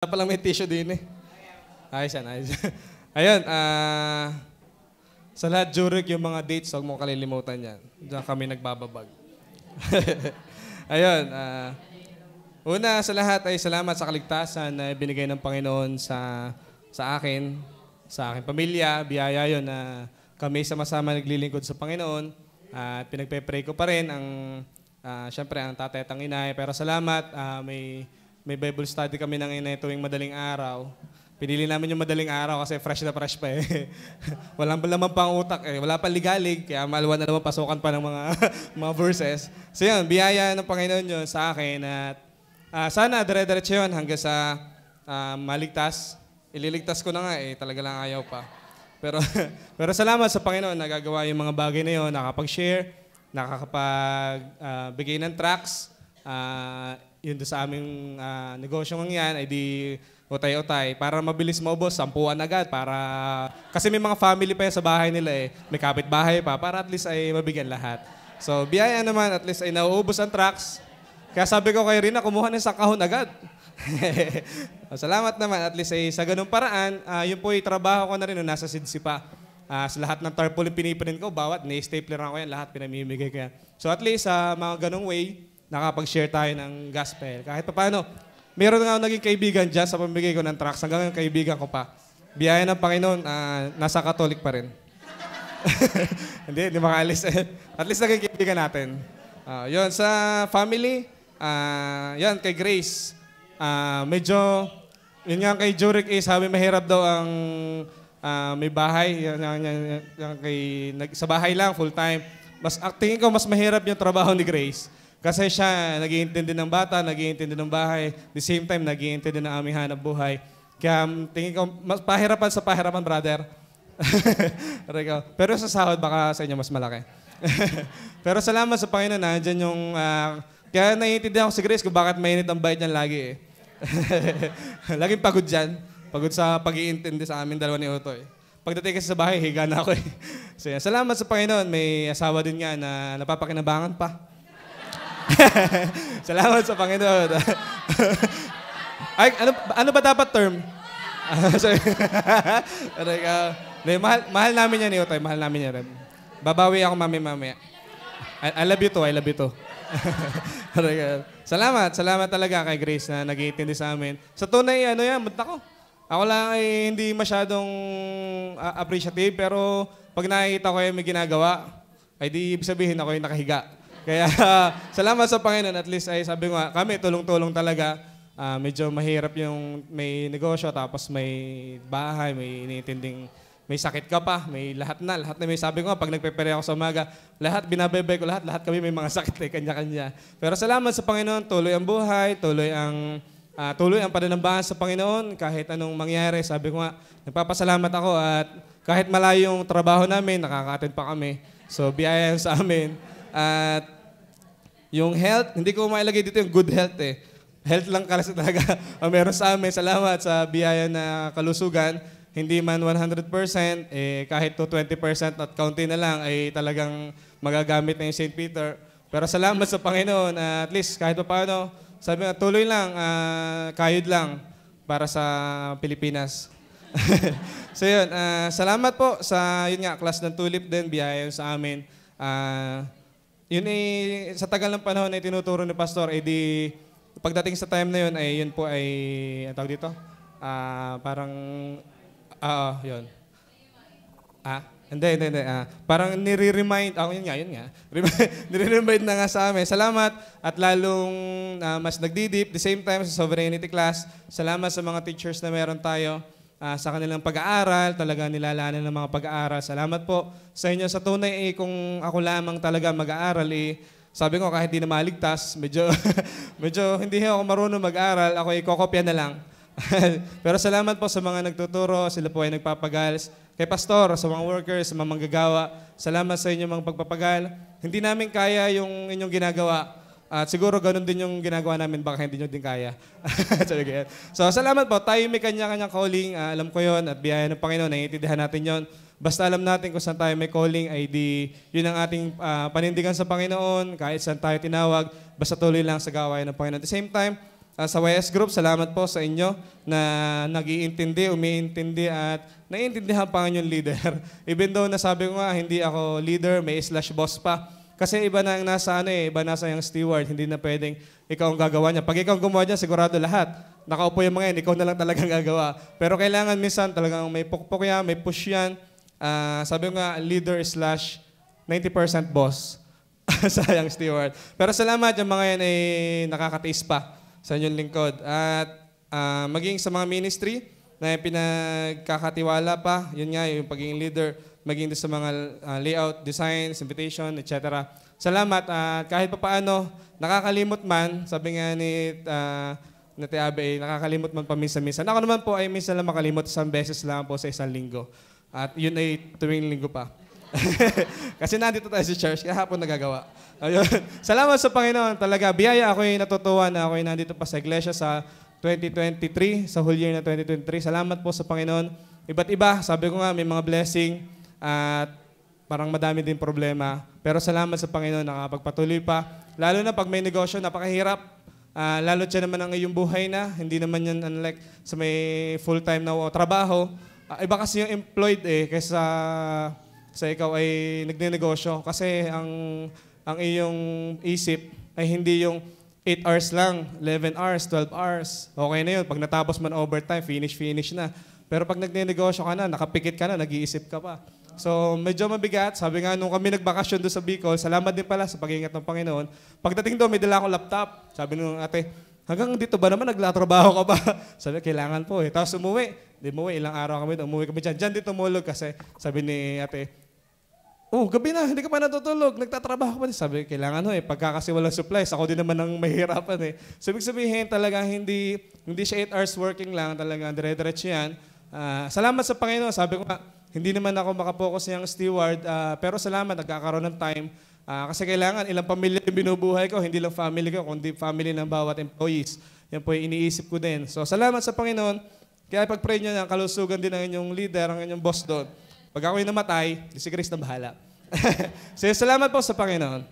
Palang may tissue din eh. Ayos yan, ayos. Ayun, sa lahat, Jurek, yung mga dates, huwag mo kalilimutan yan. Diyan kami nagbababag. Ayun, una sa lahat ay salamat sa kaligtasan na binigay ng Panginoon sa akin, sa aking pamilya. Biyaya yun na kami sama-sama naglilingkod sa Panginoon. At pinagpe-pray ko pa rin syempre, ang tatay at ang inay. Pero salamat, may Bible study kami ng inay tuwing madaling araw. Pinili namin yung madaling araw kasi fresh na fresh pa eh. Walang laman pang utak eh. Wala pa ligalig, kaya maluwan na naman pasukan pa ng mga, mga verses. So yun, biyaya ng Panginoon yun sa akin at sana dire-diretso yun hanggang sa maligtas. Ililigtas ko na nga eh, talaga lang ayaw pa. Pero salamat sa Panginoon, nagagawa yung mga bagay na yun, nakapag-share, nakakapag-bigay ng tracts, yun doon sa aming negosyo ng yan, ay di utay-utay. Para mabilis maubos, 10 agad. Kasi may mga family pa yan sa bahay nila eh. May kapitbahay pa, para at least ay mabigyan lahat. So, biyaya naman, at least ay nauubos ang tracts. Kaya sabi ko kay Rina, kumuha ng kahon agad. Salamat naman, at least ay sa ganung paraan, yun po yung trabaho ko na rin nung nasa Sidsi pa. Sa lahat ng tarpaulin piniprint ko, bawat ni-stapler ako yan, lahat pinamimigay ko yan. So at least sa mga ganung way, nakapag-share tayo ng gospel. Kahit pa paano, meron nga naging kaibigan dyan sa pamigay ko ng tracts. Hanggang yung kaibigan ko pa. Biyaya ng Panginoon, nasa Katolik pa rin. Hindi makaalis. At least naging kaibigan natin. Yun, sa family, yan, kay Grace. Medyo, yun nga kay Jurek sabi mahirap daw ang may bahay. Sa bahay lang, full time. Tingin ko mas mahirap yung trabaho ni Grace. Kasi siya nag-iintindi ng bata, nag-iintindi ng bahay, the same time nag-iintindi ng aming hanap buhay. Kaya tingin ko, mas pahirapan sa pahirapan, brother. Pero sa sahod, baka sa inyo mas malaki. Pero salamat sa Panginoon, nandiyan yung... kaya naiintindihan ko si Grace kung bakit mainit ang bait niyan lagi eh. Laging pagod dyan. Pagod sa pag-iintindi sa amin dalawa ni Utoy. Pagdating kasi sa bahay, higa na ako eh. So, salamat sa Panginoon, may asawa din nga na napapakinabangan pa. Salamat sa Panginoon. Ay, ano ba dapat term? Mahal namin yan, Utoy. Mahal namin yan. Babawi ako mamaya. I love you too. I love you too. Salamat talaga kay Grace na nag-iintindi sa amin. Sa tunay, ako lang ay hindi masyadong appreciative, pero pag nakikita ko yung may ginagawa, ay di ibig sabihin ako yung nakahiga. Kaya salamat sa Panginoon, at least ay sabi ko nga, kami tulong-tulong talaga. Medyo mahirap yung may negosyo, tapos may bahay, may iniintinding, may sakit ka pa, may lahat na may sabi ko nga, pag nagpepere ako sa umaga, lahat binabebay ko, lahat kami may mga sakit eh, kanya-kanya. Pero salamat sa Panginoon, tuloy ang buhay, tuloy ang pananambahan sa Panginoon, kahit anong mangyari. Sabi ko nga, nagpapasalamat ako at kahit malayo yung trabaho namin, nakaka-attend pa kami. So, biyaya sa amin. At yung health, hindi ko mailagay dito yung good health eh. Health lang kasi talaga ang meron sa amin. Salamat sa biyaya na kalusugan. Hindi man 100%, kahit to 20% at kaunti na lang ay talagang magagamit na yung St. Peter. Pero salamat sa Panginoon. At least kahit pa paano, sabi nga, tuloy lang, kayod lang para sa Pilipinas. So yun, salamat po sa yun nga, class ng Tulip din, biyaya sa amin. Yun sa tagal ng panahon na tinuturo ni Pastor, di pagdating sa time na yun, yun po ay, ang tawag dito? Parang, yun. Hindi. Parang nire-remind, yun nga. Nire-remind na nga sa amin. Salamat at lalong mas nagdidip. The same time sa Sovereignty class, salamat sa mga teachers na meron tayo. Sa kanilang pag-aaral, talaga nilalanan ng mga pag-aaral. Salamat po sa inyo. Sa tunay, kung ako lamang talaga mag-aaral, sabi ko kahit di na maligtas, medyo hindi ako marunong mag-aaral, ako ikokopya na lang. Pero salamat po sa mga nagtuturo, sila po ay nagpapagal. Kay Pastor, sa mga workers, sa mga manggagawa, salamat sa inyo mga pagpapagal. Hindi namin kaya yung inyong ginagawa. At siguro ganun din yung ginagawa namin, baka hindi nyo din kaya. So, salamat po. Tayo may kanya-kanyang calling. Alam ko yon at biyaya ng Panginoon, naiintindihan natin yon. Basta alam natin kung saan tayo may calling, ay yun ang ating panindigan sa Panginoon. Kahit saan tayo tinawag, basta tuloy lang sa gawain ng Panginoon. At the same time, Sa YS Group, salamat po sa inyo na nag-iintindi, umiintindi at naiintindihan pa ang inyong leader. Even though nasabi ko nga, hindi ako leader, may /boss pa. Kasi iba na ang nasa iba nasa yung steward, hindi na pwedeng ikaw ang gagawa niya. Pag ikaw ang gumawa niya, sigurado lahat. Nakaupo yung mga yan, ikaw na lang talagang gagawa. Pero kailangan minsan talagang may pukpok yan, may push yan. Sabi ko nga, leader /90% boss sa yung steward. Pero salamat, yung mga yan ay nakakatiis pa sa inyong lingkod. At maging sa mga ministry na pinagkakatiwala pa, yun nga, yung pagiging leader, maging sa mga layout, designs, invitation, etc. Salamat at kahit pa paano, nakakalimot man, sabi nga ni Abe, nakakalimot man paminsan-minsan. Ako naman po ay minsan lang makalimot, isang beses lang po sa isang linggo. At yun ay tuwing linggo pa. Kasi nandito tayo sa church, kahapon nagagawa. Ayun. Salamat sa Panginoon. Talaga, biyaya ako'y natutuwa na ako'y nandito pa sa iglesia sa 2023, sa whole year na 2023. Salamat po sa Panginoon. Iba't iba, sabi ko nga, may mga blessing at parang madami din problema. Pero salamat sa Panginoon, nakapagpatuloy pa. Lalo na pag may negosyo, napakahirap. Lalo siya naman ang iyong buhay na. Hindi naman yan unlike sa may full-time na trabaho. Iba kasi yung employed kaysa sa ikaw ay nagnenegosyo. Kasi ang iyong isip ay hindi yung 8 hours lang, 11 hours, 12 hours. Okay na yun. Pag natapos man overtime, finish na. Pero pag nagnenegosyo ka na, nakapikit ka na, nag-iisip ka pa. So, medyo mabigat. Sabi nga, nung kami nagbakasyon doon sa Bicol, salamat din pala sa pag-iingat ng Panginoon. Pagdating doon, may dala akong laptop. Sabi nung ate, hanggang dito ba naman, naglatrabaho ka ba? Sabi, kailangan po eh. Tapos umuwi. Di umuwi, ilang araw kami doon. Umuwi kami dyan. Diyan din tumulog kasi sabi ni ate, oh, gabi na, hindi ka pa natutulog. Nagtatrabaho pa din. Sabi, kailangan pagka kasi walang supplies, ako din naman ang mahirapan So, ibig sabihin talaga hindi siya 8 hours working lang, talaga dire-diretso yan. Salamat sa Panginoon. Sabi ko nga, hindi naman ako makapokus ng steward, pero salamat, nagkakaroon ng time. Kasi kailangan, ilang pamilya yung binubuhay ko, hindi lang family ko, kundi family ng bawat employees. Yan po yung iniisip ko din. So, salamat sa Panginoon. Kaya pag-pray nyo ng kalusugan din ng inyong leader, ang inyong boss doon. Pag ako'y namatay, si Chris na bahala. So, salamat po sa Panginoon.